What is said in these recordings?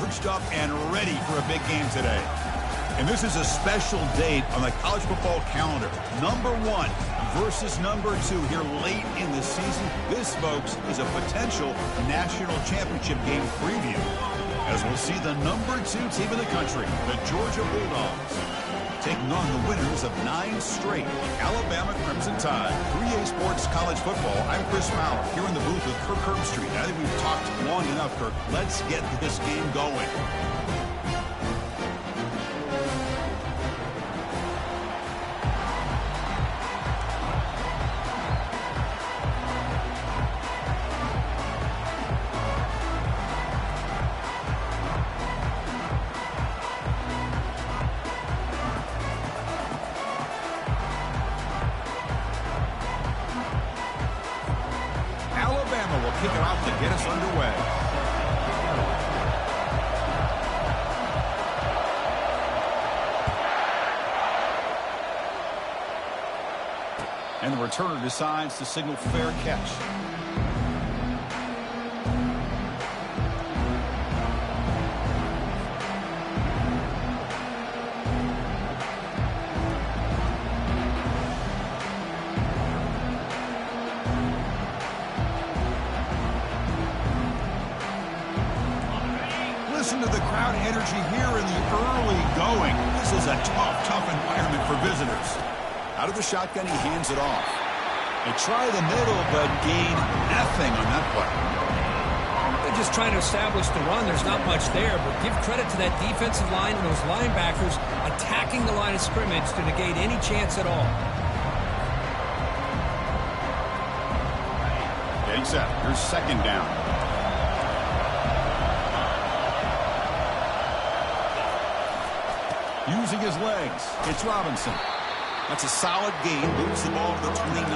charged up and ready for a big game today. And this is a special date on the college football calendar. Number 1 versus number 2 here late in the season. This, folks, is a potential national championship game preview, as we'll see the number 2 team in the country, the Georgia Bulldogs, taking on the winners of 9 straight, the Alabama Crimson Tide. 3A Sports College Football. I'm Chris Fowler here in the booth with Kirk Herbstreit. I think we've talked long enough, Kirk. Let's get this game going. Kick it off to get us underway. And the returner decides to signal fair catch. Listen to the crowd energy here in the early going. This is a tough environment for visitors. Out of the shotgun, he hands it off. They try the middle, but gain nothing on that play. They're just trying to establish the run. There's not much there, but give credit to that defensive line and those linebackers attacking the line of scrimmage to negate any chance at all. Getting set. Here's second down. Using his legs, it's Robinson. That's a solid gain. Moves the ball to the 29.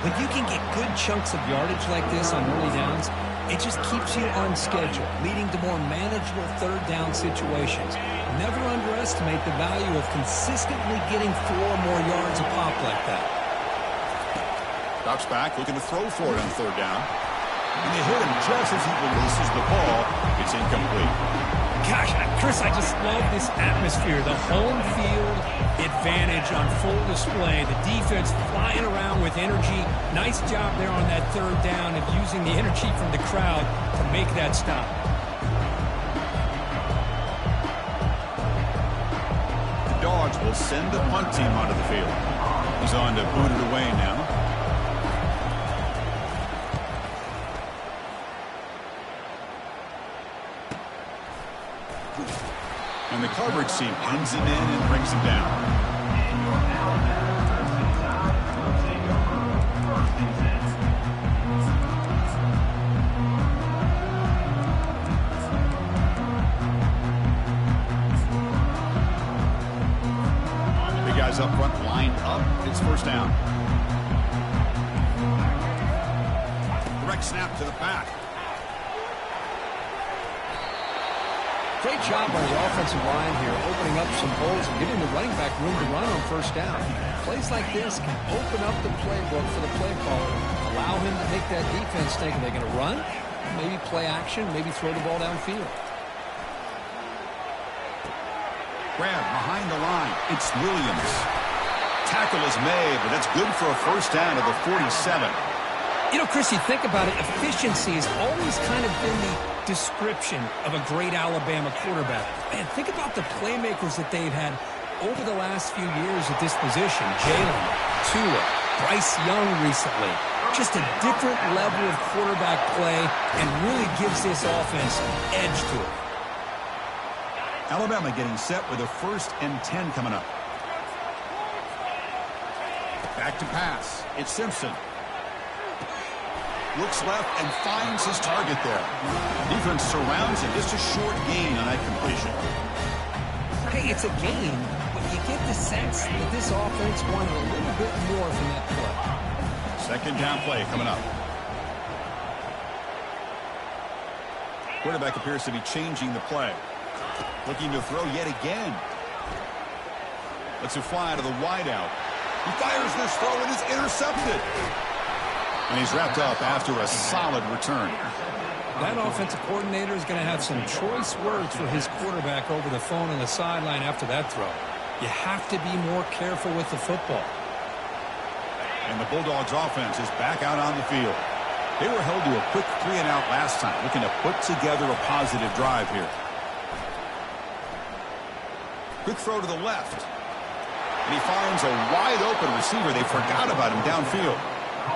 When you can get good chunks of yardage like this on early downs, it just keeps you on schedule, leading to more manageable third down situations. Never underestimate the value of consistently getting 4 more yards a pop like that. Drops back, looking to throw for it on third down. And they hit him just as he releases the ball. It's incomplete. Gosh, Chris, I just love this atmosphere. The home field advantage on full display. The defense flying around with energy. Nice job there on that third down of using the energy from the crowd to make that stop. The Dogs will send the punt team onto the field. He's on to boot it away now. And the coverage team pins him in and brings him down. Big guys up front, line up. It's first down. Direct snap to the back. Great job by the offensive line here, opening up some holes and giving the running back room to run on first down. Plays like this can open up the playbook for the play caller, allow him to make that defense think, are they going to run? Maybe play action, maybe throw the ball downfield. Grab behind the line. It's Williams. Tackle is made, but that's good for a first down to the 47. You know, Chris, you think about it, efficiency has always kind of been the description of a great Alabama quarterback. Man, think about the playmakers that they've had over the last few years at this position. Jalen, Tua, Bryce Young recently. Just a different level of quarterback play and really gives this offense edge to it. Alabama getting set with a 1st and 10 coming up. Back to pass. It's Simpson. Looks left and finds his target there. Defense surrounds him. Just a short gain on that completion. Hey, it's a gain, but you get the sense that this offense wanted a little bit more from that play. Second down play coming up. Quarterback appears to be changing the play. Looking to throw yet again. Lets it fly to the wideout. He fires this throw and is intercepted. And he's wrapped up after a solid return. That offensive coordinator is going to have some choice words for his quarterback over the phone on the sideline after that throw. You have to be more careful with the football. And the Bulldogs offense is back out on the field. They were held to a quick 3-and-out last time, looking to put together a positive drive here. Quick throw to the left. And he finds a wide-open receiver. They forgot about him downfield.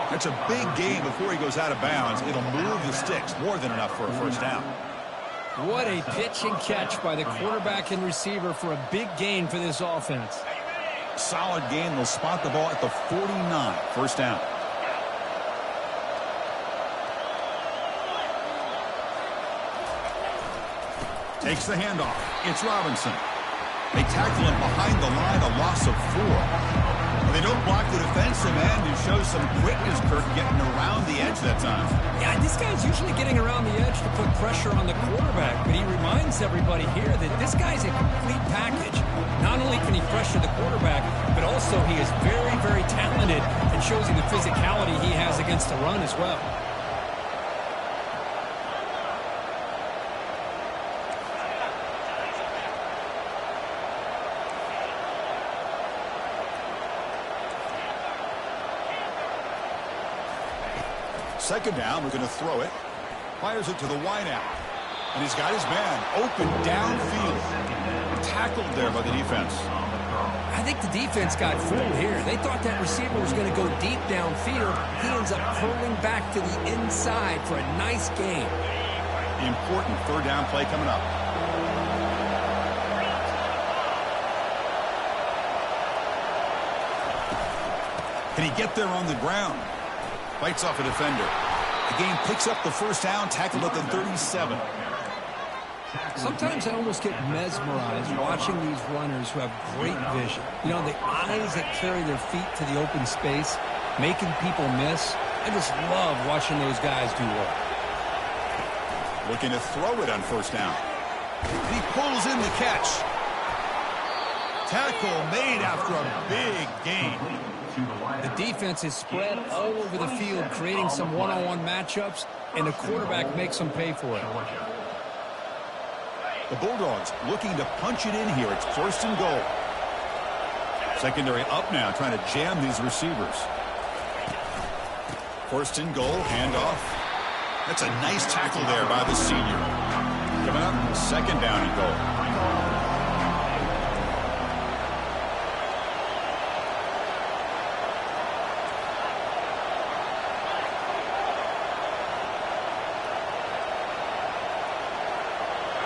That's a big gain before he goes out of bounds. It'll move the sticks, more than enough for a first down. What a pitch and catch by the quarterback and receiver for a big gain for this offense. Solid gain. They'll spot the ball at the 49. First down. Takes the handoff. It's Robinson. They tackle him behind the line, a loss of 4. They don't block the defensive end and show some quickness, Kirk, getting around the edge that time. Yeah, this guy's usually getting around the edge to put pressure on the quarterback, but he reminds everybody here that this guy's a complete package. Not only can he pressure the quarterback, but also he is very, very talented and shows you the physicality he has against the run as well. Second down, we're going to throw it. Fires it to the wideout. And he's got his man open downfield. Tackled there by the defense. I think the defense got fooled here. They thought that receiver was going to go deep downfield. He ends up curling back to the inside for a nice gain. The important third down play coming up. Can he get there on the ground? Bites off a defender. The game picks up the first down, tackled at the 37. Sometimes I almost get mesmerized watching these runners who have great vision. You know, the eyes that carry their feet to the open space, making people miss. I just love watching those guys do work. Looking to throw it on first down. And he pulls in the catch. Tackle made after a big gain. The defense is spread all over the field, creating some one-on-one matchups, and the quarterback makes them pay for it. The Bulldogs looking to punch it in here. It's first and goal. Secondary up now, trying to jam these receivers. First and goal, handoff. That's a nice tackle there by the senior. Coming up, second down and goal.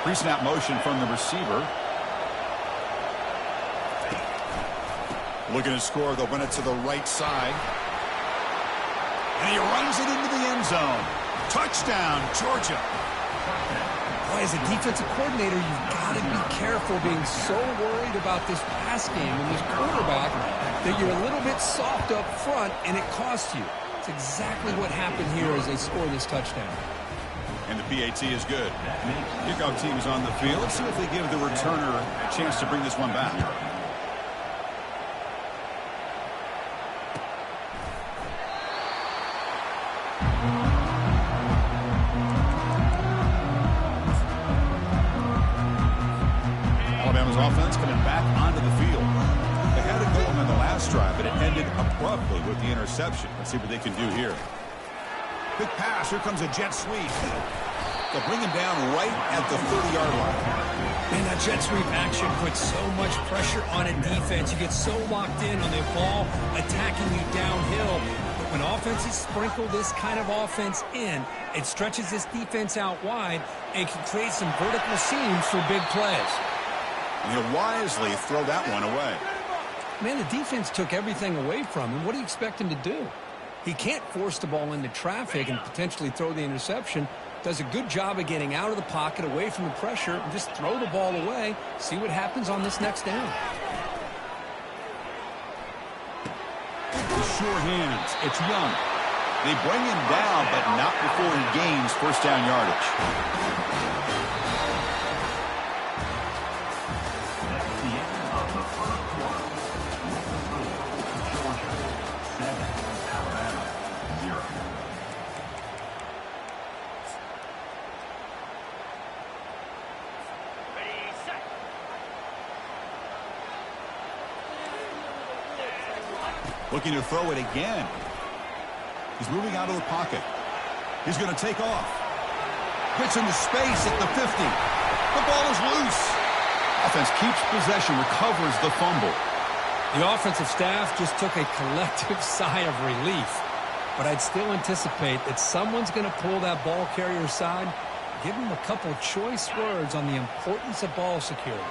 Pre-snap motion from the receiver. Looking to score. They'll run it to the right side. And he runs it into the end zone. Touchdown, Georgia. Boy, as a defensive coordinator, you've got to be careful being so worried about this pass game and this quarterback that you're a little bit soft up front, and it costs you. It's exactly what happened here as they score this touchdown. And the PAT is good. Kickoff team is on the field. Let's see if they give the returner a chance to bring this one back. Alabama's offense coming back onto the field. They had it going on the last drive, but it ended abruptly with the interception. Let's see what they can do here. Quick pass. Here comes a jet sweep. They'll bring him down right at the 30-yard line. And that jet sweep action puts so much pressure on a defense. You get so locked in on the ball attacking you downhill. But when offenses sprinkle this kind of offense in, it stretches this defense out wide and can create some vertical seams for big plays. And he'll wisely throw that one away. Man, the defense took everything away from him. What do you expect him to do? He can't force the ball into traffic and potentially throw the interception. Does a good job of getting out of the pocket, away from the pressure, and just throw the ball away. See what happens on this next down. The sure hands. It's Young. They bring him down, but not before he gains first down yardage. Looking to throw it again. He's moving out of the pocket. He's going to take off. Gets into space at the 50. The ball is loose. Offense keeps possession, recovers the fumble. The offensive staff just took a collective sigh of relief. But I'd still anticipate that someone's going to pull that ball carrier side, give him a couple choice words on the importance of ball security.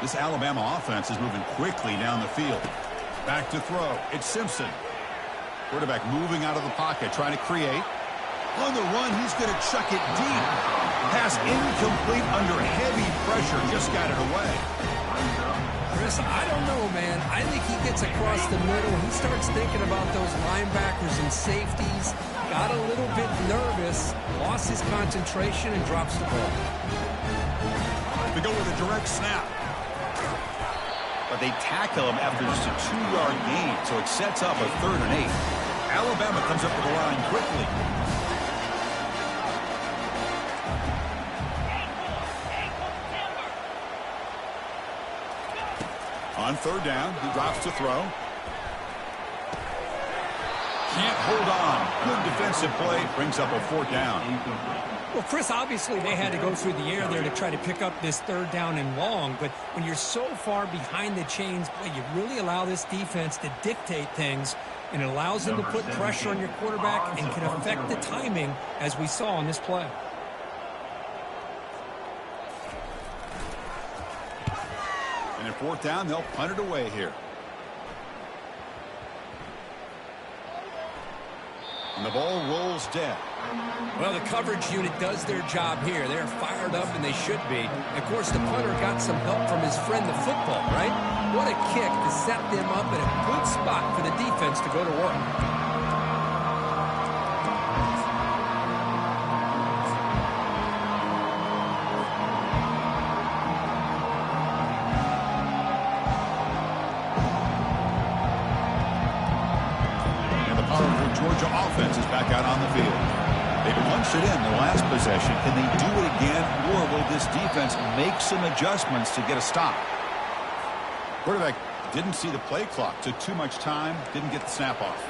This Alabama offense is moving quickly down the field. Back to throw. It's Simpson. Quarterback moving out of the pocket, trying to create. On the run, he's going to chuck it deep. Pass incomplete under heavy pressure. Just got it away. Chris, I don't know, man. I think he gets across the middle. He starts thinking about those linebackers and safeties. Got a little bit nervous. Lost his concentration and drops the ball. They go with a direct snap. But they tackle him after just a 2-yard gain, so it sets up a 3rd and 8. Alabama comes up with the line quickly. On 3rd down, he drops to throw. Can't hold on. Good defensive play. Brings up a 4th down. Well, Chris, obviously they had to go through the air there to try to pick up this 3rd down and long, but when you're so far behind the chains, boy, you really allow this defense to dictate things, and it allows them to put pressure on your quarterback and can affect the timing, as we saw on this play. And at 4th down, they'll punt it away here. And the ball rolls dead. Well, the coverage unit does their job here. They're fired up, and they should be. And of course, the punter got some help from his friend, the football, right? What a kick to set them up in a good spot for the defense to go to work. Georgia offense is back out on the field. They punched it in the last possession. Can they do it again, or will this defense make some adjustments to get a stop? Quarterback didn't see the play clock. Took too much time. Didn't get the snap off.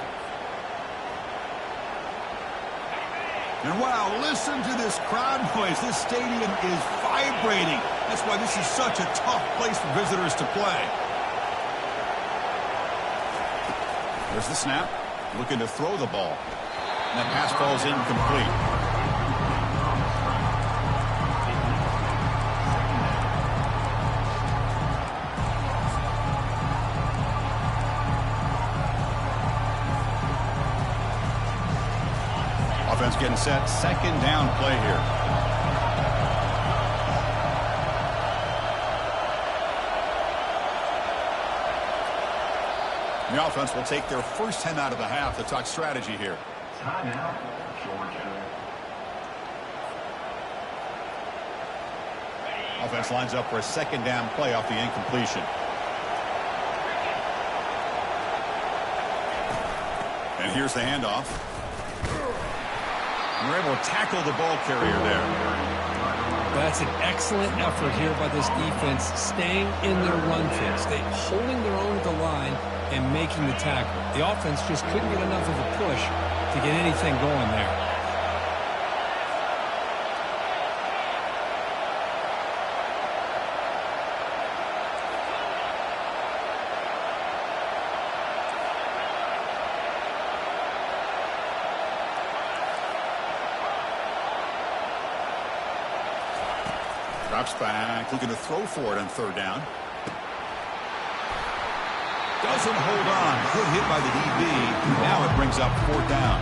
And wow, listen to this crowd noise. This stadium is vibrating. That's why this is such a tough place for visitors to play. There's the snap. Looking to throw the ball. And that pass falls incomplete. Offense getting set. 2nd down play here. The offense will take their first 10 out of the half to talk strategy here. Timeout, Georgia. Offense lines up for a 2nd down play off the incompletion. And here's the handoff. And we're able to tackle the ball carrier there. That's an excellent effort here by this defense, staying in their run fix. They holding their own at the line and making the tackle. The offense just couldn't get enough of a push to get anything going there. Drops back, looking to throw for it on 3rd down. Doesn't hold on. Good hit by the DB. Now it brings up 4th down.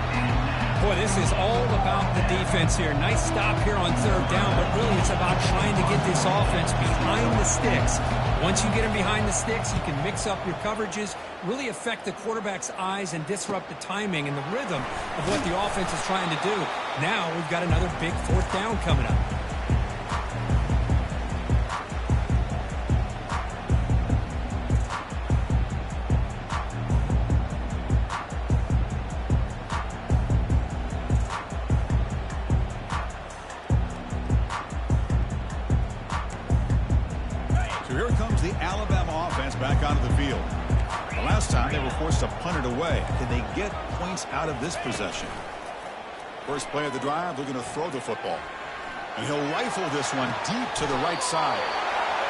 Boy, this is all about the defense here. Nice stop here on 3rd down, but really it's about trying to get this offense behind the sticks. Once you get them behind the sticks, you can mix up your coverages, really affect the quarterback's eyes and disrupt the timing and the rhythm of what the offense is trying to do. Now we've got another big 4th down coming up. So here comes the Alabama offense back onto the field. The last time they were forced to punt it away. Can they get points out of this possession? First play of the drive, they're going to throw the football. And he'll rifle this one deep to the right side.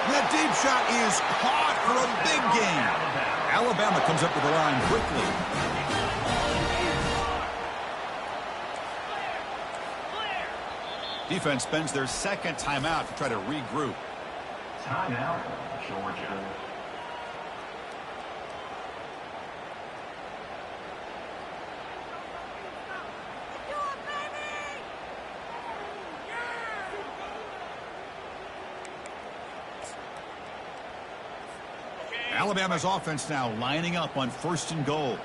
And that deep shot is caught for a big gain. Alabama comes up to the line quickly. Defense spends their second timeout to try to regroup. Timeout, Georgia. Alabama's offense now lining up on 1st and goal.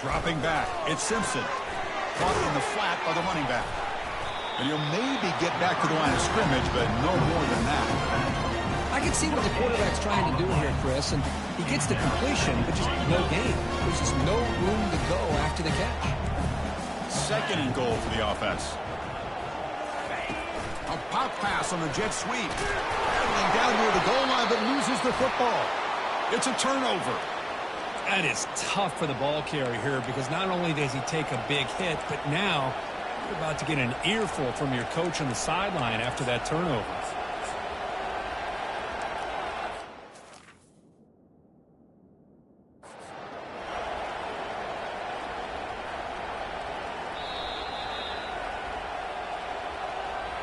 Dropping back, it's Simpson. Caught in the flat by the running back. And he'll maybe get back to the line of scrimmage, but no more than that. I can see what the quarterback's trying to do here, Chris, and he gets the completion, but just no gain. There's just no room to go after the catch. 2nd and goal for the offense. A pop pass on the jet sweep. Battling down near the goal line, but loses the football. It's a turnover. That is tough for the ball carrier here because not only does he take a big hit, but now you're about to get an earful from your coach on the sideline after that turnover.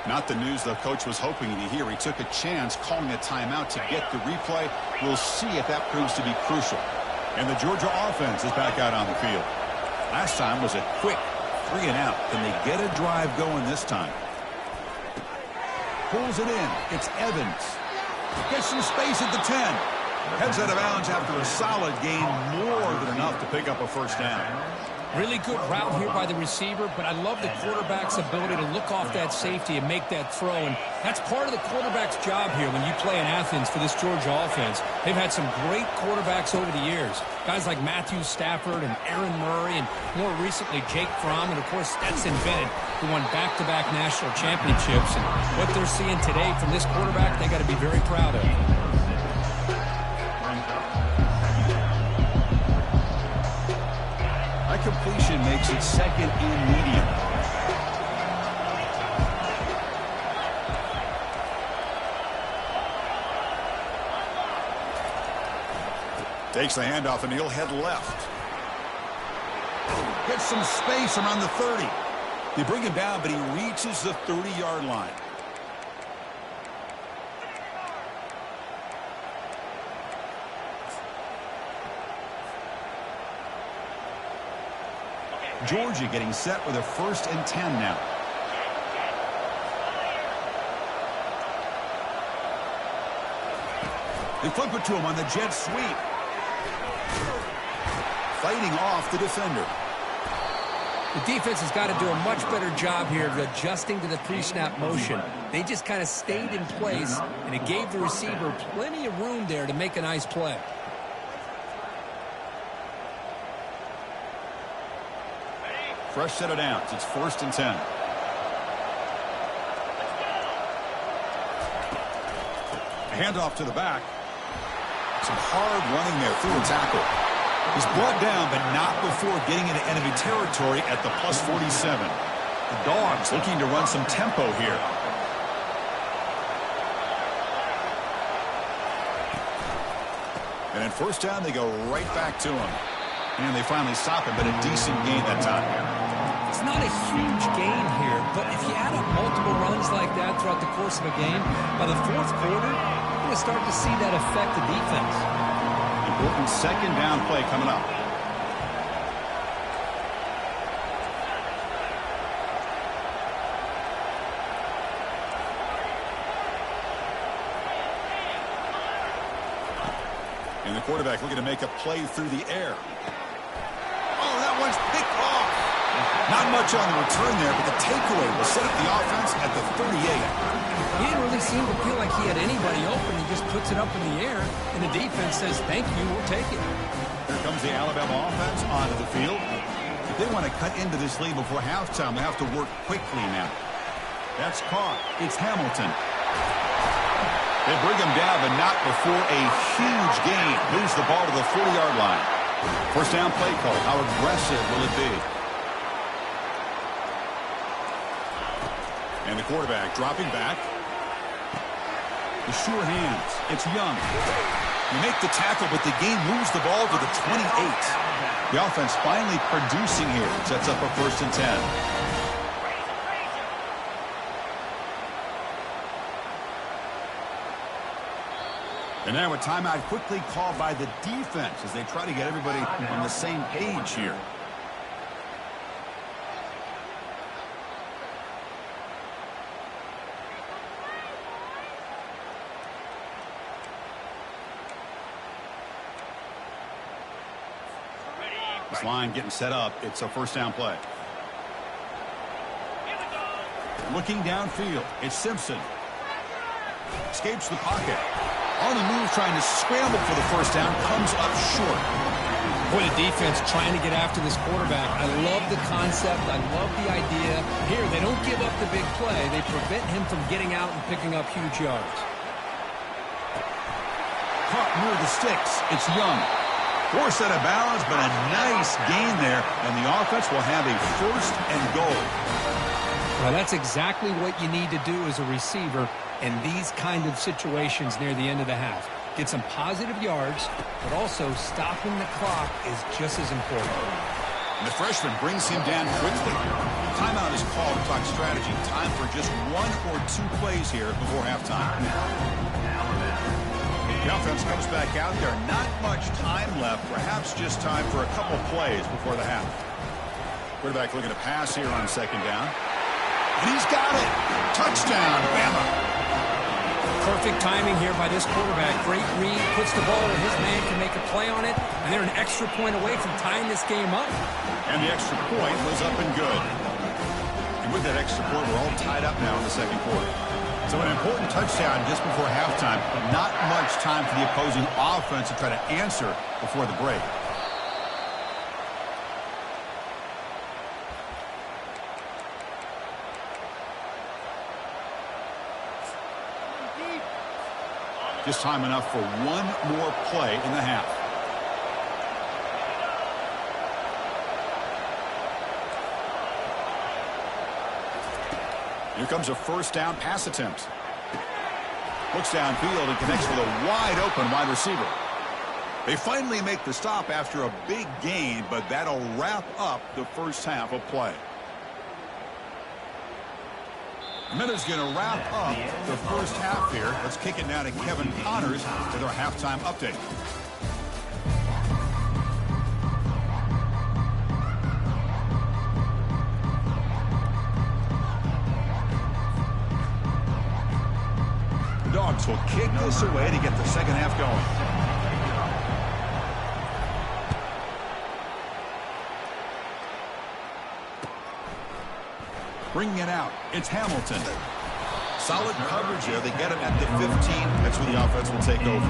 Not the news the coach was hoping to hear. He took a chance calling a timeout to get the replay. We'll see if that proves to be crucial. And the Georgia offense is back out on the field. Last time was a quick 3 and out. Can they get a drive going this time? Pulls it in. It's Evans. Gets some space at the 10. Heads out of bounds after a solid gain, more than enough to pick up a first down. Really good route here by the receiver, but I love the quarterback's ability to look off that safety and make that throw. And that's part of the quarterback's job here when you play in Athens for this Georgia offense. They've had some great quarterbacks over the years. Guys like Matthew Stafford and Aaron Murray and more recently Jake Fromm and, of course, Stetson Bennett, who won back-to-back national championships. And what they're seeing today from this quarterback, they got to be very proud of. That completion makes it 2nd and medium. Takes the handoff and he'll head left. Gets some space around the 30. They bring him down, but he reaches the 30-yard line. Georgia getting set with a 1st and 10 now. They flip it to him on the jet sweep. Fighting off the defender. The defense has got to do a much better job here of adjusting to the pre-snap motion. They just kind of stayed in place, and it gave the receiver plenty of room there to make a nice play. Fresh set of downs. It's 1st and 10. A handoff to the back. Some hard running there through a tackle. He's brought down, but not before getting into enemy territory at the plus 47. The Dogs looking to run some tempo here. And in 1st down, they go right back to him. And they finally stop him, but a decent gain that time. It's not a huge gain here, but if you add up multiple runs like that throughout the course of a game, by the 4th quarter, you're going to start to see that affect the defense. Important 2nd down play coming up. And the quarterback looking to make a play through the air. Oh, that one's picked off. Not much on the return there, but the takeaway will set up the offense at the 38. He didn't really seem to feel like he had anybody open. He just puts it up in the air, and the defense says, thank you, we'll take it. Here comes the Alabama offense onto the field. If they want to cut into this lead before halftime, they have to work quickly now. That's caught. It's Hamilton. They bring him down, but not before a huge gain. Moves the ball to the 40-yard line. First down play call. How aggressive will it be? And the quarterback dropping back. The sure hands. It's Young. You make the tackle, but the gain moves the ball to the 28. The offense finally producing here. Sets up a 1st and 10. And now a timeout quickly called by the defense as they try to get everybody on the same page here. This line getting set up. It's a first down play. Looking downfield. It's Simpson. Escapes the pocket. On the move, trying to scramble for the first down. Comes up short. Boy, the defense trying to get after this quarterback. I love the concept. I love the idea. Here, they don't give up the big play. They prevent him from getting out and picking up huge yards. Caught near the sticks. It's Young. Forced out of bounds, but a nice gain there. And the offense will have a 1st and goal. Well, that's exactly what you need to do as a receiver in these kind of situations near the end of the half. Get some positive yards, but also stopping the clock is just as important. And the freshman brings him down quickly. Timeout is called to talk strategy. Time for just 1 or 2 plays here before halftime. The offense comes back out there. Not much time left. Perhaps just time for a couple plays before the half. Quarterback looking to pass here on 2nd down. And he's got it. Touchdown, Bama. Perfect timing here by this quarterback. Great read, puts the ball where his man can make a play on it, and they're an extra point away from tying this game up. And the extra point was up and good. And with that extra point, we're all tied up now in the 2nd quarter. So an important touchdown just before halftime. Not much time for the opposing offense to try to answer before the break. Just time enough for 1 more play in the half. Here comes a first down pass attempt. Looks downfield and connects with a wide open wide receiver. They finally make the stop after a big gain, but that'll wrap up the first half of play. Minute's going to wrap up the first half here. Let's kick it now to Kevin Connors with our halftime update. The Dogs will kick this away to get the second half going. Bringing it out, it's Hamilton. Solid coverage here. They get it at the 15. That's where the offense will take over.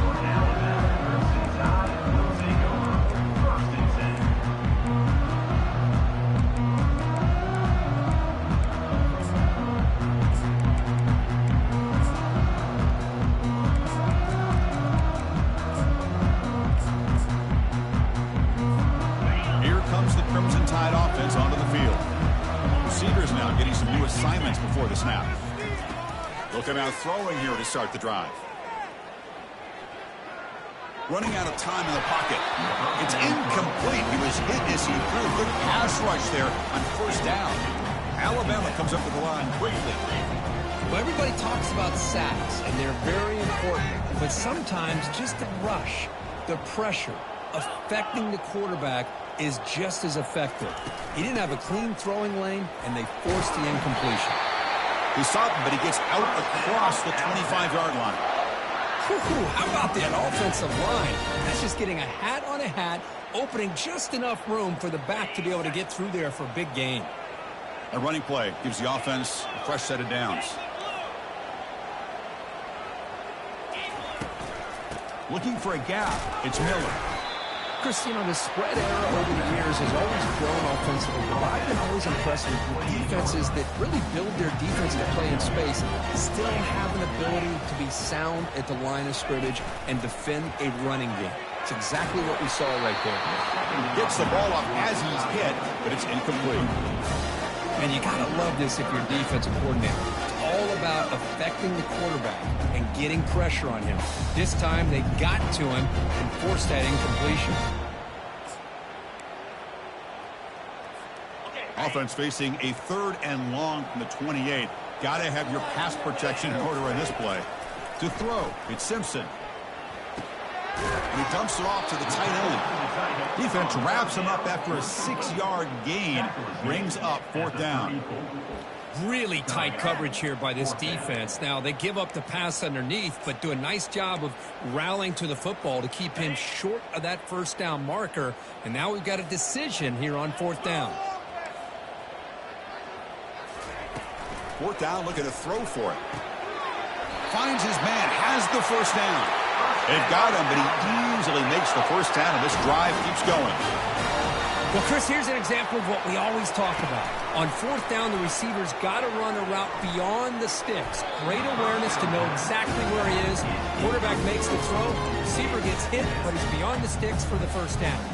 Here comes the Crimson Tide offense onto the field. Receivers now getting some new assignments before the snap. Looking out throwing here to start the drive. Running out of time in the pocket. It's incomplete. He was hit as he threw. Good pass rush there on first down. Alabama comes up to the line quickly. Well, everybody talks about sacks, and they're very important. But sometimes just the rush, the pressure, affecting the quarterback is just as effective. He didn't have a clean throwing lane, and they forced the incompletion. He stopped him, but he gets out across the 25-yard line. How about that offensive line? That's just getting a hat on a hat, opening just enough room for the back to be able to get through there for a big gain. A running play gives the offense a fresh set of downs. Looking for a gap, it's Miller. Chris, you know, the spread era over the years has always grown offensively, but I've been always impressed with defenses that really build their defensive play in space, still have an ability to be sound at the line of scrimmage and defend a running game. It's exactly what we saw right there. Gets the ball up as he's hit, but it's incomplete. And you got to love this if you're a defensive coordinator. It's all about affecting the quarterback and getting pressure on him. This time they got to him and forced that incompletion. Offense facing a 3rd and long from the 28. Got to have your pass protection in order in this play. To throw, it's Simpson. And he dumps it off to the tight end. Defense wraps him up after a 6-yard gain. Brings up 4th down. Really tight coverage here by this defense. Now, they give up the pass underneath, but do a nice job of rallying to the football to keep him short of that 1st down marker. And now we've got a decision here on 4th down. 4th down, looking to throw for it. Finds his man, has the 1st down. They've got him, but he easily makes the 1st down, and this drive keeps going. Well, Chris, here's an example of what we always talk about. On 4th down, the receiver's got to run a route beyond the sticks. Great awareness to know exactly where he is. Quarterback makes the throw. Receiver gets hit, but he's beyond the sticks for the 1st down.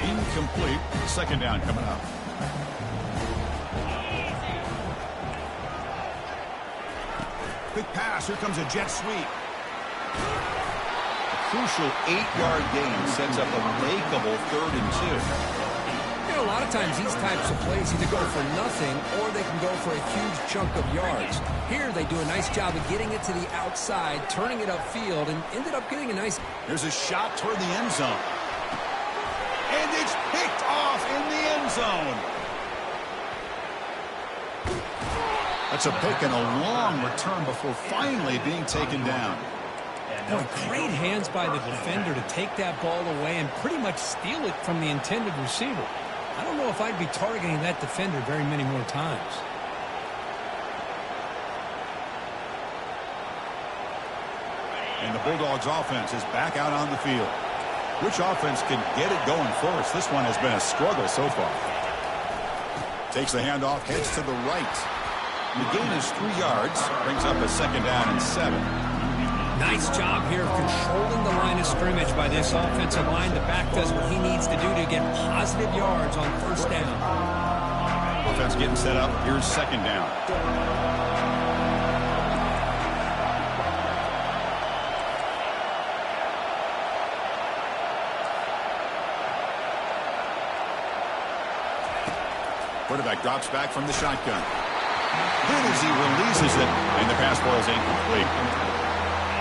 Incomplete. 2nd down coming up. Quick pass. Here comes a jet sweep. A crucial 8-yard gain sets up a makeable 3rd and 2. You know, a lot of times these types of plays either go for nothing or they can go for a huge chunk of yards. Here they do a nice job of getting it to the outside, turning it upfield, and ended up getting a nice... There's a shot toward the end zone. And it's picked off in the end zone. That's a pick and a long return before finally being taken down. Boy, great hands by the defender to take that ball away and pretty much steal it from the intended receiver. I don't know if I'd be targeting that defender very many more times. And the Bulldogs offense is back out on the field. Which offense can get it going first? This one has been a struggle so far. Takes the handoff, heads to the right. The gain is 3 yards, brings up a 2nd down and 7. Nice job here of controlling the line of scrimmage by this offensive line. The back does what he needs to do to get positive yards on 1st down. Offense getting set up. Here's 2nd down. Quarterback drops back from the shotgun. Then as he releases it, and the pass ball is incomplete.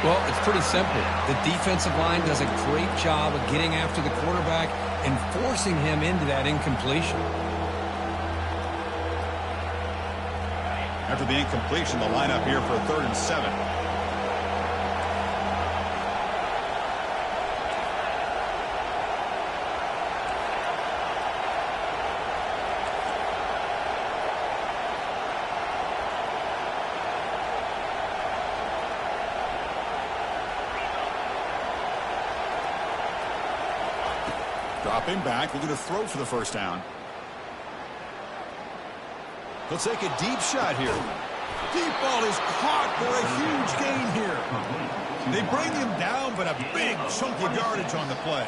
Well, it's pretty simple. The defensive line does a great job of getting after the quarterback and forcing him into that incompletion. After the incompletion, the lineup here for a 3rd and 7. Dropping back, looking to throw for the 1st down. He'll take a deep shot here. Deep ball is caught for a huge gain here. They bring him down, but a big chunk of yardage on the play.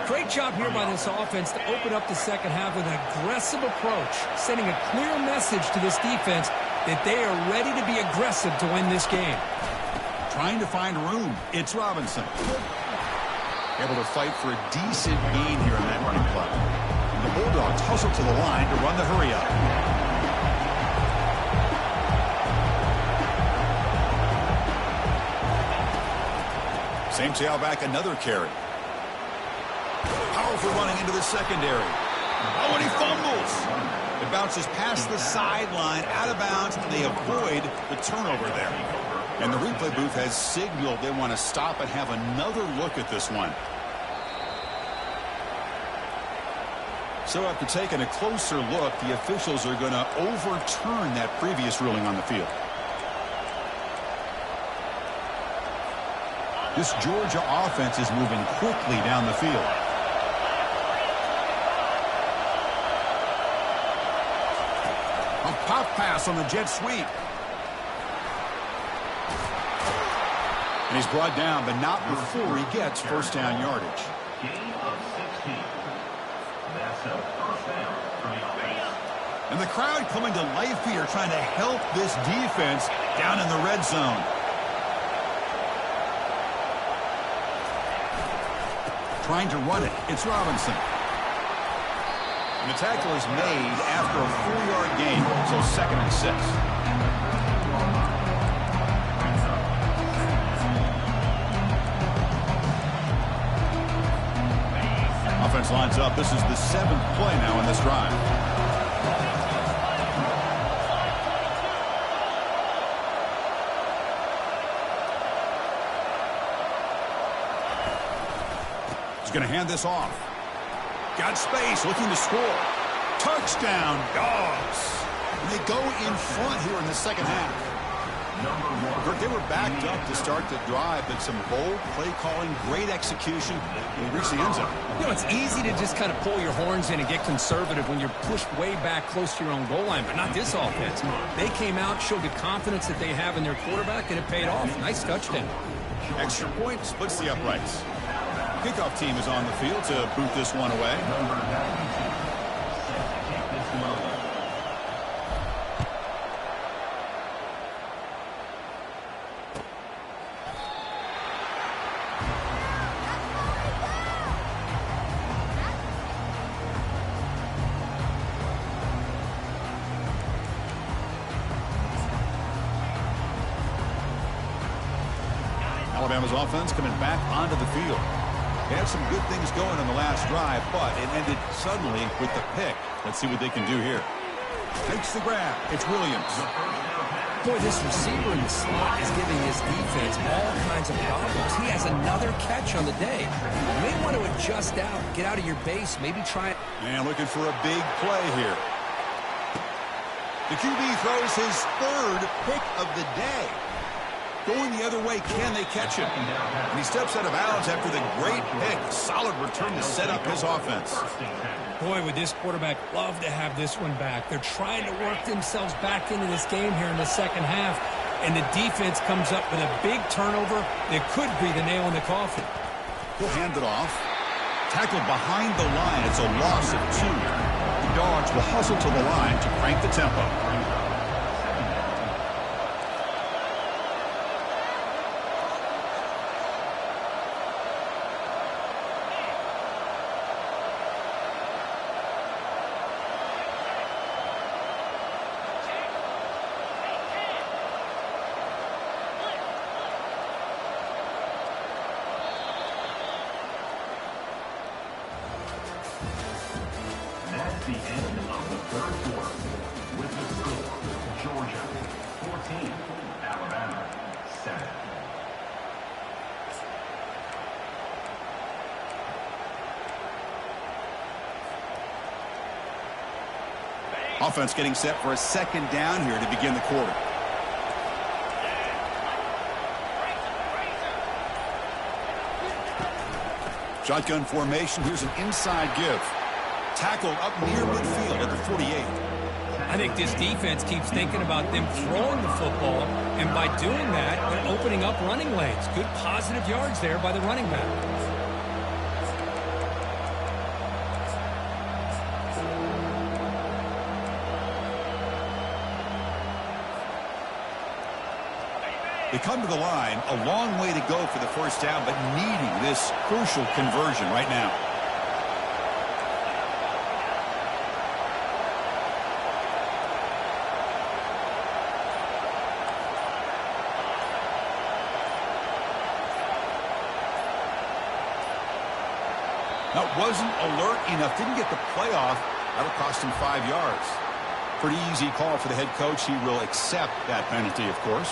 Great job here by this offense to open up the 2nd half with an aggressive approach, sending a clear message to this defense that they are ready to be aggressive to win this game. Trying to find room. It's Robinson. Able to fight for a decent gain here in that running play. The Bulldogs hustle to the line to run the hurry-up. Same tailback, another carry. Powerful running into the secondary. Oh, and he fumbles. It bounces past the sideline, out of bounds, and they avoid the turnover there. And the replay booth has signaled they want to stop and have another look at this one. So after taking a closer look, the officials are going to overturn that previous ruling on the field. This Georgia offense is moving quickly down the field. A pop pass on the jet sweep. And he's brought down, but not before he gets first down yardage. Gain of 16. That's a first down for the offense. And the crowd coming to life here, trying to help this defense down in the red zone. Trying to run it. It's Robinson. And the tackle is made after a 4-yard gain, so 2nd and 6. Offense lines up. This is the 7th play now in this drive. He's going to hand this off. Got space, looking to score. Touchdown, Dogs. And they go in front here in the second half. They were backed up to start the drive, but some bold play calling, great execution, and they reached the end zone. You know, it's easy to just kind of pull your horns in and get conservative when you're pushed way back close to your own goal line, but not this offense. They came out, showed the confidence that they have in their quarterback, and it paid off. Nice touchdown. Extra point splits the uprights. Kickoff team is on the field to boot this one away. Alabama's offense coming back onto the field. They had some good things going on the last drive, but it ended suddenly with the pick. Let's see what they can do here. Takes the grab. It's Williams. Boy, this receiver in the slot is giving his defense all kinds of problems. He has another catch on the day. You may want to adjust out, get out of your base, maybe try it. And looking for a big play here. The QB throws his 3rd pick of the day. Going the other way, can they catch him? And he steps out of bounds after the great pick. A solid return to set up his offense. Boy, would this quarterback love to have this one back. They're trying to work themselves back into this game here in the second half. And the defense comes up with a big turnover that could be the nail in the coffin. He'll hand it off. Tackled behind the line. It's a loss of 2. The Dogs will hustle to the line to crank the tempo. That's the end of the 3rd quarter. With the score, Georgia 14, Alabama 7. Offense getting set for a 2nd down here to begin the quarter. Shotgun formation. Here's an inside give. Tackled up near midfield at the 48. I think this defense keeps thinking about them throwing the football, and by doing that, they're opening up running lanes. Good positive yards there by the running back. They come to the line, a long way to go for the first down, but needing this crucial conversion right now. That wasn't alert enough, didn't get the play off. That'll cost him 5 yards. Pretty easy call for the head coach. He will accept that penalty, of course.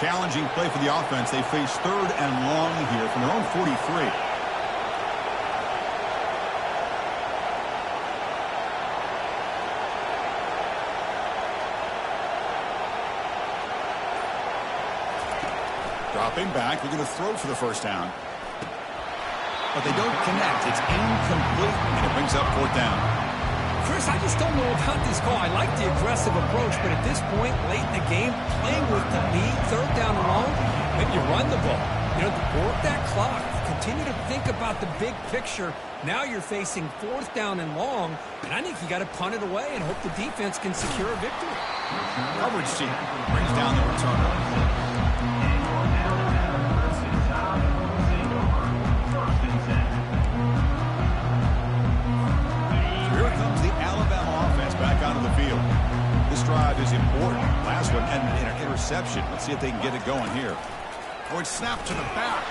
Challenging play for the offense. They face 3rd and long here from their own 43. Dropping back, they're going to throw for the first down. But they don't connect. It's incomplete, and it brings up fourth down. Chris, I just don't know about this call. I like the aggressive approach, but at this point, late in the game, playing with the lead, third down and long, maybe you run the ball. You know, work that clock. Continue to think about the big picture. Now you're facing fourth down and long, and I think you got to punt it away and hope the defense can secure a victory. Coverage team brings down the returner. This drive is important. Last one ended in an interception. Let's see if they can get it going here. Oh, it's snapped to the back.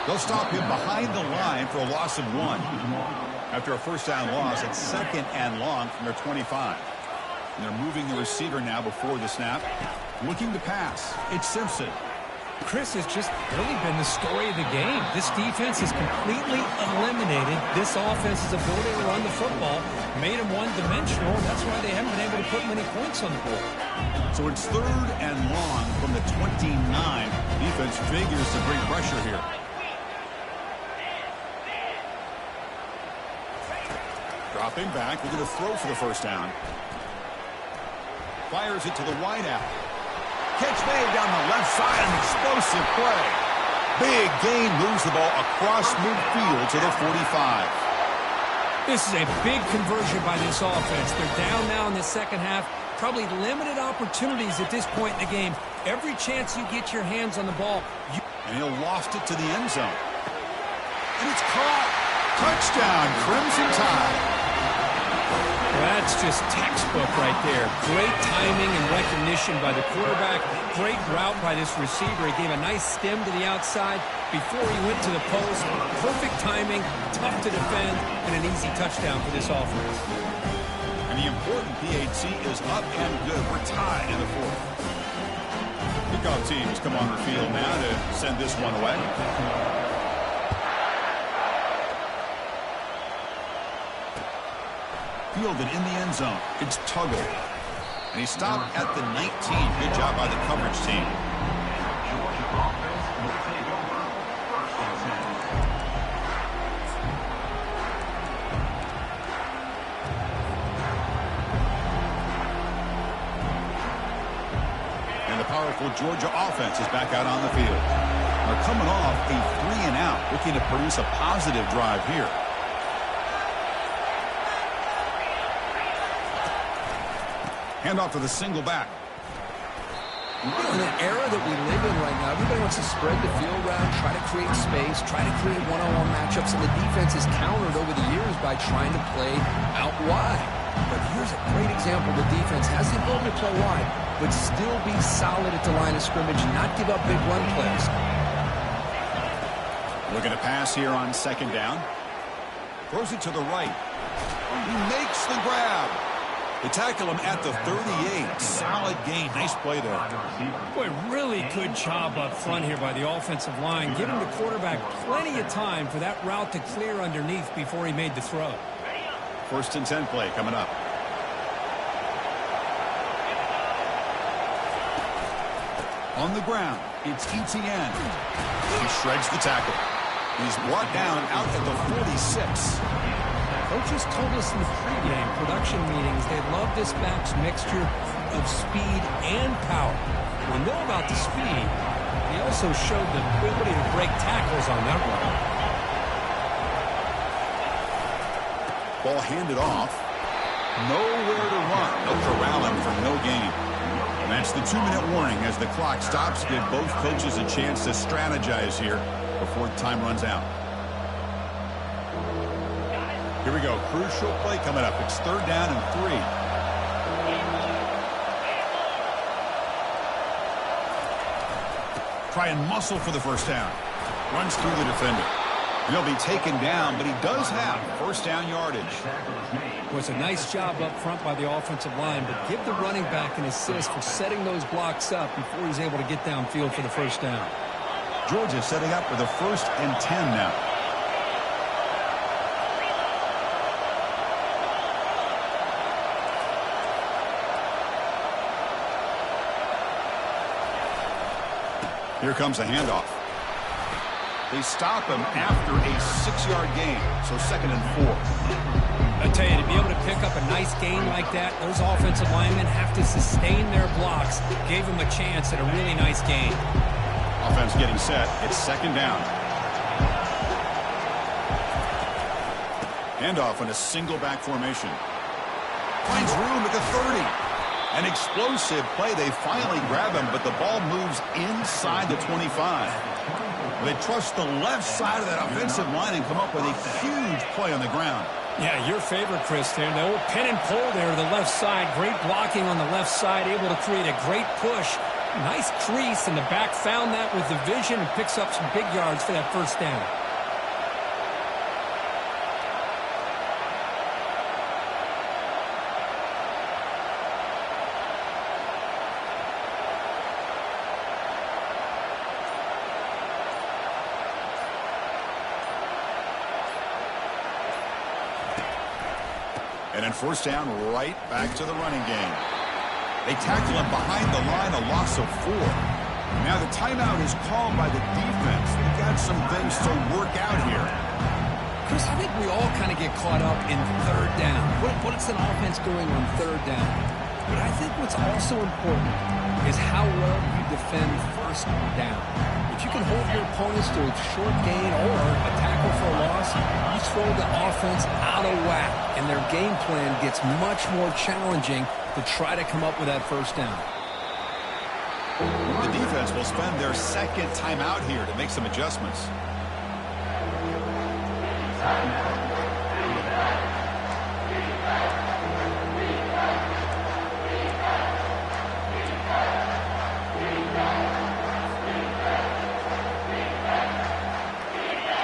They'll stop him behind the line for a loss of 1. After a first down loss, it's second and long from their 25. And they're moving the receiver now before the snap. Looking to pass. It's Simpson. Chris, has just really been the story of the game. This defense has completely eliminated this offense's ability to run the football, made them one-dimensional, and that's why they haven't been able to put many points on the board. So it's third and long from the 29. Defense figures to bring pressure here. Dropping back, they're going to throw for the first down. Fires it to the wideout. Catch made down the left side, an explosive play. Big gain, moves the ball across midfield to the 45. This is a big conversion by this offense. They're down now in the second half. Probably limited opportunities at this point in the game. Every chance you get your hands on the ball. And he'll loft it to the end zone. And it's caught. Touchdown, Crimson Tide. That's just textbook right there. Great timing and recognition by the quarterback. Great route by this receiver. He gave a nice stem to the outside before he went to the post. Perfect timing, tough to defend, and an easy touchdown for this offense. And the important PAT is up and good. We're tied in the fourth. Kickoff teams come on the field now to send this one away. Fielded in the end zone. It's Tuggle. And he stopped at the 19. Good job by the coverage team. Georgia offense will take over first and 10. And the powerful Georgia offense is back out on the field. They're coming off a 3-and-out, looking to produce a positive drive here. Handoff to the single back. In an era that we live in right now, everybody wants to spread the field around, try to create space, try to create one-on-one matchups, and the defense is countered over the years by trying to play out wide. But here's a great example. The defense has the ability to play wide, but still be solid at the line of scrimmage, not give up big run plays. Looking to pass here on second down. Throws it to the right. He makes the grab. They tackle him at the 38. Solid gain. Nice play there. Boy, really good job up front here by the offensive line, giving the quarterback plenty of time for that route to clear underneath before he made the throw. First and 10 play coming up. On the ground, it's Etienne. He shreds the tackle. He's brought down out at the 46. Coaches told us in the pregame production meetings they love this back's mixture of speed and power. We know about the speed. He also showed the ability to break tackles on that run. Ball handed off. Nowhere to run. No corralling for no gain. And that's the 2-minute warning as the clock stops. Give both coaches a chance to strategize here before the time runs out. Here we go. Crucial play coming up. It's third down and 3. Try and muscle for the first down. Runs through the defender. And he'll be taken down, but he does have first down yardage. It was a nice job up front by the offensive line, but give the running back an assist for setting those blocks up before he's able to get downfield for the first down. Georgia setting up for the first and 10 now. Here comes a handoff. They stop him after a 6-yard gain, so 2nd and 4. I tell you, to be able to pick up a nice gain like that, those offensive linemen have to sustain their blocks. Gave him a chance at a really nice gain. Offense getting set. It's 2nd down. Handoff in a single back formation. Finds room at the 30. An explosive play. They finally grab him, but the ball moves inside the 25. They trust the left side of that offensive line and come up with a huge play on the ground. Yeah, your favorite, Chris, there. The old pin and pull there to the left side. Great blocking on the left side, able to create a great push. Nice crease, and the back found that with the vision and picks up some big yards for that 1st down. And then 1st down, right back to the running game. They tackle him behind the line, a loss of 4. Now the timeout is called by the defense. They've got some things to work out here. Chris, I think we all kind of get caught up in 3rd down. What's an offense going on 3rd down? But I think what's also important is how well you defend 1st down. If you can hold your opponents to a short gain or a tackle for a loss, you throw the offense out of whack, and their game plan gets much more challenging to try to come up with that 1st down. The defense will spend their 2nd timeout here to make some adjustments.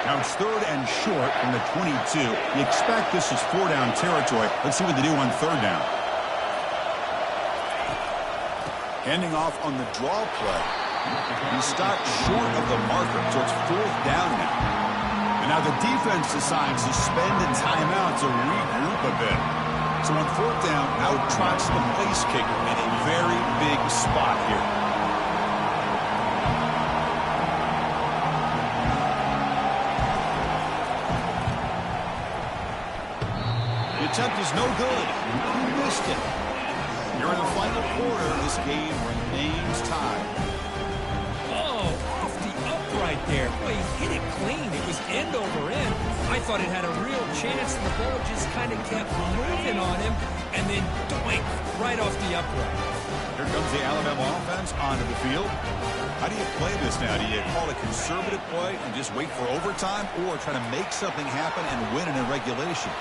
Now it's 3rd and short from the 22. You expect this is 4-down territory. Let's see what they do on 3rd down. Handing off on the draw play. He stopped short of the marker, so it's 4th down now. And now the defense decides to spend a timeout to regroup a bit. So on 4th down, out trots the place kicker in a very big spot here. The attempt is no good. He missed it. You're in the final quarter. This game remains tied. Oh, off the upright there. Boy, he hit it clean. It was end over end. I thought it had a real chance, and the ball just kind of kept moving on him, and then doink, right off the upright. Here comes the Alabama offense onto the field. How do you play this now? Do you call a conservative play and just wait for overtime, or try to make something happen and win in regulation?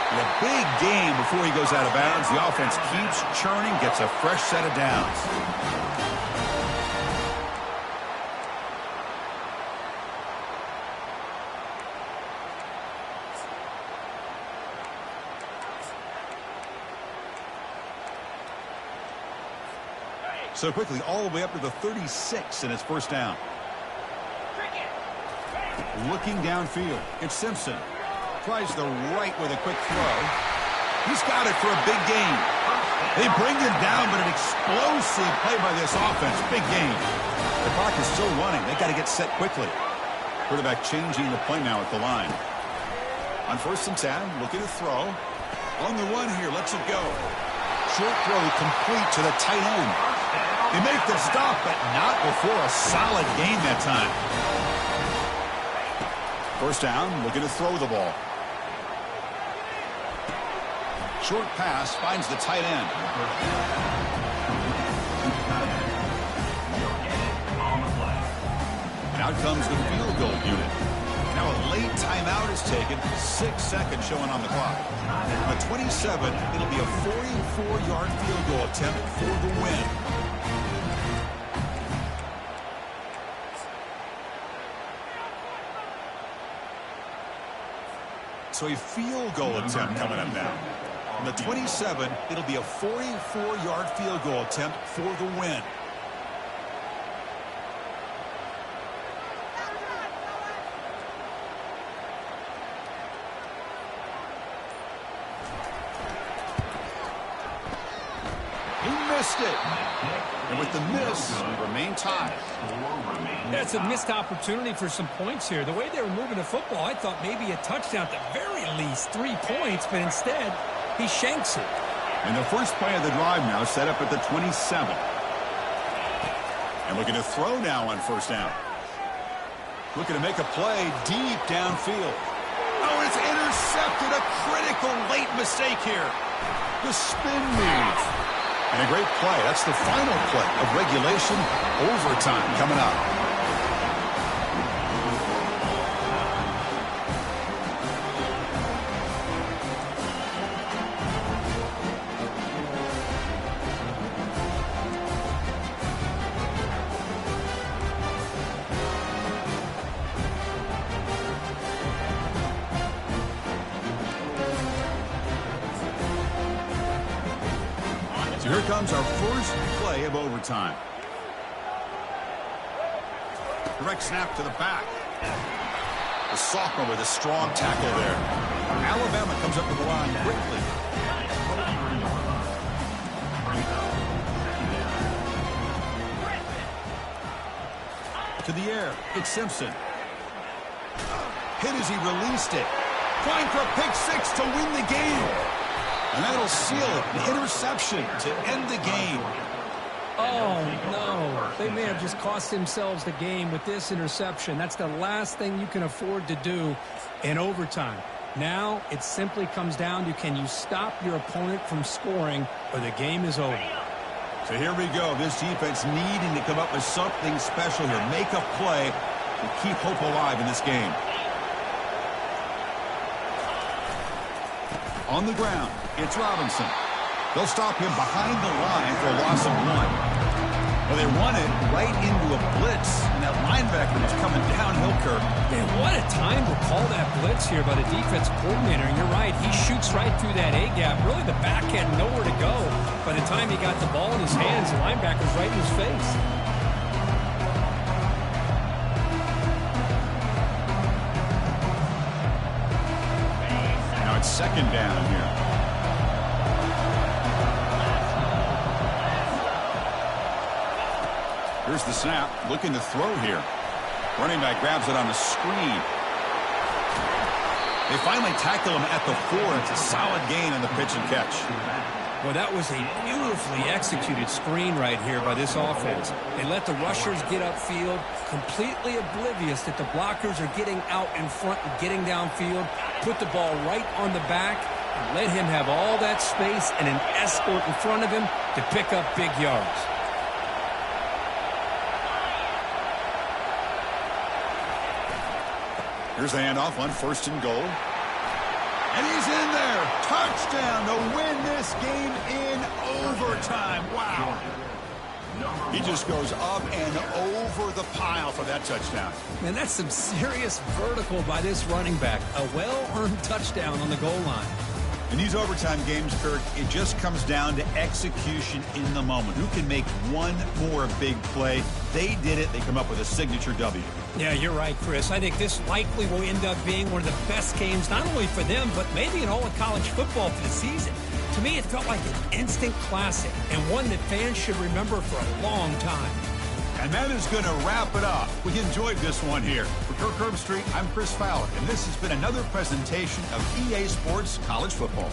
A big game before he goes out of bounds. The offense keeps churning, gets a fresh set of downs. So quickly, all the way up to the 36, and it's 1st down. Looking downfield, it's Simpson. Tries the right with a quick throw. He's got it for a big gain. They bring him down, but an explosive play by this offense. Big gain. The clock is still running. They got to get set quickly. Quarterback changing the play now at the line. On 1st and 10, looking to throw. On the run here, lets it go. Short throw complete to the tight end. They make the stop, but not before a solid gain that time. 1st down, looking to throw the ball. Short pass finds the tight end. And out comes the field goal unit. Now a late timeout is taken. 6 seconds showing on the clock. On the 27, it'll be a 44-yard field goal attempt for the win. So a field goal attempt coming up now. On the 27, it'll be a 44-yard field goal attempt for the win. He missed it. And with the miss, remain tied. That's a missed opportunity for some points here. The way they were moving the football, I thought maybe a touchdown at the very least, 3 points, but instead, he shanks it. And the first play of the drive now set up at the 27. And looking to throw now on first down. Looking to make a play deep downfield. Oh, it's intercepted. A critical late mistake here. The spin move. And a great play. That's the final play of regulation. Overtime coming up. So here comes our first play of overtime. Direct snap to the back. The sophomore with a strong tackle there. Alabama comes up with the line quickly. To the air, it's Simpson. Hit as he released it. Trying for a pick six to win the game. And that'll seal it. An interception to end the game. Oh, no. They may have just cost themselves the game with this interception. That's the last thing you can afford to do in overtime. Now it simply comes down to, can you stop your opponent from scoring, or the game is over. So here we go. This defense needing to come up with something special here. Make a play to keep hope alive in this game. On the ground, it's Robinson. They'll stop him behind the line for a loss of 1. Well, they run it right into a blitz, and that linebacker was coming downhill, Kirk. Man, what a time to call that blitz here by the defense coordinator. And you're right, he shoots right through that A-gap. Really, the back had nowhere to go. By the time he got the ball in his hands, the linebacker's right in his face. Now it's second down here. Here's the snap, looking to throw here. Running back grabs it on the screen. They finally tackle him at the 4. It's a solid gain on the pitch and catch. Well, that was a beautifully executed screen right here by this offense. They let the rushers get upfield, completely oblivious that the blockers are getting out in front and getting downfield, put the ball right on the back, and let him have all that space and an escort in front of him to pick up big yards. Here's the handoff on first and goal. And he's in there. Touchdown to win this game in overtime. Wow. He just goes up and over the pile for that touchdown. Man, that's some serious vertical by this running back. A well-earned touchdown on the goal line. In these overtime games, Kirk, it just comes down to execution in the moment. Who can make one more big play? They did it. They come up with a signature W. Yeah, you're right, Chris. I think this likely will end up being one of the best games, not only for them, but maybe in all of college football for the season. To me, it felt like an instant classic and one that fans should remember for a long time. And that is going to wrap it up. We enjoyed this one here. For Kirk Herbstreit, I'm Chris Fowler, and this has been another presentation of EA Sports College Football.